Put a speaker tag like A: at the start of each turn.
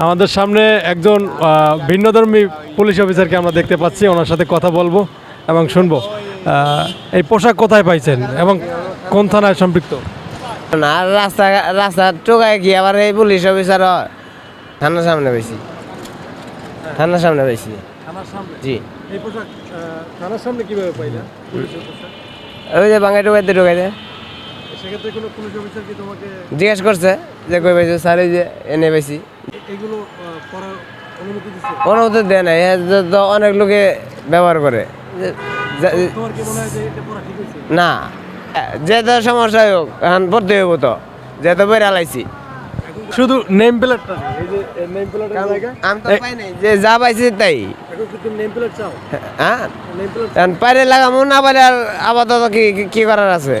A: আমাদের সামনে একজন ভিন্নধর্মী পুলিশ অফিসারকে আমরা দেখতে পাচ্ছি, ওনার সাথে কথা বলবো এবং শুনবো এই পোশাক কোথায় পাইছেন এবং কোন থানায় সম্পৃক্ত।
B: না রাস্তা টোকায় কি আবার এই পুলিশ অফিসার থানার সামনে বেশি, থানার সামনে বেশি। জি
A: এই পোশাক থানার সামনে কিভাবে পাইলা? পুলিশের পোশাক
B: ওই যে বাঙালি টোকাইতে টোকাইতে
A: সেক্ষেত্রে কোনো পুলিশ অফিসার কি তোমাকে
B: জিজ্ঞেস করছে যে কই পাইছো, স্যার এই যে এনে বেশি।
A: এগুলো পরার অনুমতি দিচ্ছে?
B: অনুমতি দেয় নাই, তো অনেক লোকে ব্যবহার করে।
A: তোমার কি মনে হয় যে এটা পরা ঠিক হয়েছে?
B: না, যেহেতু সমস্যা হোক এখন পড়তে হইব, তো যেহেতু বেড়ে আলাইছি।
A: শুধু নেম প্লেটটা এই যে নেম প্লেটের জায়গা
B: আমি তো পাই নাই, যে যা পাইছি তাই।
A: এখন কি তুমি নেম প্লেট চাও?
B: হ্যাঁ,
A: নেম প্লেট
B: এখন পাইলে লাগামো, না পাইলে আর আপাতত কি করার আছে।